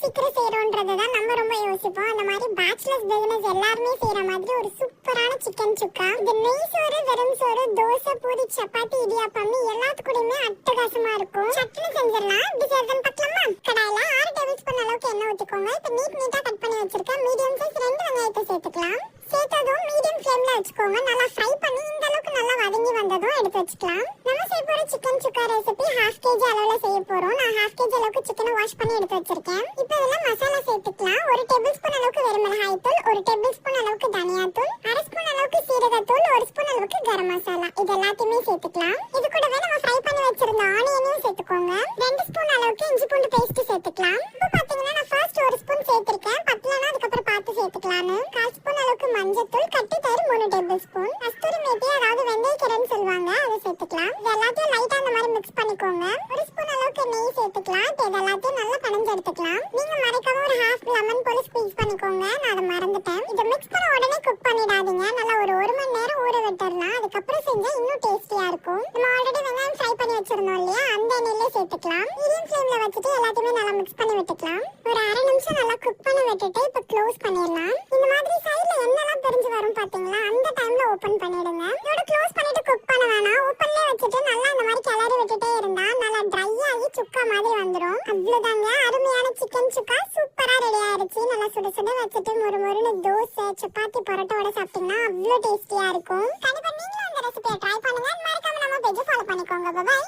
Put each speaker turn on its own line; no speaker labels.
சீக்கிரம் செய்யறோன்றதுதான் நம்ம ரொம்ப யோசிப்போம். அந்த மாதிரி பேச்சுலர்ஸ் பிசினஸ் எல்லாருமே செய்யற மாதிரி ஒரு சூப்பரான சிக்கன் சுக்கா. இது நெய் சோறு, வெறும் சோறு, தோசை, பூரி, சப்பாத்தி, இடியாப்பம் எல்லாத்துக்கூடயுமே அட்டகாசமா இருக்கும். சட்னி செஞ்சிடலாம். இப்படி செய்யறதுன்னு பார்க்கலாமா? கடாயில 6 டேபிள் ஸ்பூன் அளவுக்கு எண்ணெய் ஊத்திக்கோங்க. இப்ப நீட்டா கட் பண்ணி வச்சிருக்க மீடியம் சைஸ் 2 வெங்காயத்தை சேர்த்துக்கலாம். சேர்த்ததும் மீடியம் ஃப்ளேம்ல வச்சுக்கோங்க. நல்லா ஃப்ரை பண்ணி இந்த அளவுக்கு நல்லா வதங்கி வந்ததும் எடுத்து வச்சுக்கலாம். நம்ம செய்ய போற சிக்கன் சுக்கா ரெசிபி 1/2 kg அளவுல செய்ய போறோம். நான் 1/2 kg அளவுக்கு சிக்கனை வாஷ் பண்ணி எடுத்து வச்சிருக்கேன். இப்போ இதெல்லாம் மசாலா சேர்த்துக்கலாம். 1 டேபிள் ஸ்பூன் அளவுக்கு வெறுமிளகாய் தூள், 1 டேபிள் ஸ்பூன் அளவுக்கு தனியா தூள், 1/2 ஸ்பூன் அளவுக்கு சீரகத்தூள், 1 ஸ்பூன் அளவுக்கு கரம் மசாலா, இது எல்லாத்தையுமே சேர்த்துக்கலாம். இது கூடவே நம்ம ஃப்ரை பண்ணி வச்சிருந்த ஆனியனையும் சேர்த்துக்கோங்க. 2 ஸ்பூன் அளவுக்கு இஞ்சி பூண்டு பேஸ்ட் சேர்த்துக்கலாம். இப்போ பாத்தீங்கன்னா நான் ஃபர்ஸ்ட் 1 ஸ்பூன் சேர்த்திருக்கேன். பத்தலனா அதுக்கப்புறம் பார்த்து சேர்த்துக்கலாம்னு. 1/4 ஸ்பூன் அளவுக்கு மஞ்சத்தூள், கட்டி தயிர் 3 டேபிள் ஸ்பூன், கஸ்தூரி மேத்தி அதாவது வெந்தயக்கீரைன்னு சொல்லுவாங்க, அதை சேர்த்துக்கலாம். இது எல்லாத்தையும் லைட்டா அந்த மாதிரி மிக்ஸ் பண்ணிக்கோங்க. 1 ஸ்பூன் அளவுக்கு நெய் சேர்த்துக்கலாம். இது எல்லாத்தையும் நல்லா கலந்து எடுத்துக்கலாம். நீங்க மறக்காம ஒரு 1/2 லெமன் போல ஸ்குவீஸ் பண்ணிக்கோங்க. நான் அதை மறந்துட்டேன். இதை மிக்ஸ் பண்ண உடனே குக் பண்ணிடாதீங்க. நல்லா ஒரு 1 மணி நேரம் ஊற விட்டுறலாம். அதுக்கப்புறம் செஞ்சா இன்னும் டேஸ்டியா இருக்கும். நம்ம ஆல்ரெடி வெங்காயம் ஃப்ரை பண்ணி வச்சிருந்தோம் இல்லையா, அந்த எண்ணெயிலே சேர்த்துக்கலாம். மீடியம் ஃப்ளேம்ல வச்சுட்டு எல்லாத்தையுமே நல்லா மிக்ஸ் பண்ணி விட்டுக்கலாம். ஒரு 1/2 நிமிஷம் நல்லா குக் பண்ணி விட்டுட்டு இப்போ க்ளோஸ் பண்ணிடலாம். இந்த மாதிரி சைடுல எண்ணெய்லாம் தெரிஞ்சு வரும் பாத்தீங்களா, அந்த டைம்ல ஓபன் பண்ணிடுங்க. இதோட க்ளோஸ் பண்ணிட்டு குக் பண்ண வேணாம். ஓபன்லயே வச்சுட்டு நல்லா இந்த மாதிரி கிளறி விட்டுட்டே இருந்தா நல்லா ட்ரை ஆகி சுக்கா மாதிரி வந்துடும். அவ்வளவுதாங்க, அருமையான சிக்கன் சுக்கா சூப்பரா ரெடி ஆயிடுச்சு. நல்லா சுட சுட வச்சுட்டு முறுமுறுன்னு தோசை, சப்பாத்தி, பரோட்டாவோட சாப்பிட்டீங்கன்னா அவ்வளவு டேஸ்டியா இருக்கும். கண்டிப்பா நீங்களும் இந்த ரெசிபியை ட்ரை பண்ணுங்க. மறக்காம நம்ம பேஜை ஃபாலோ பண்ணிக்கோங்க. பாய்.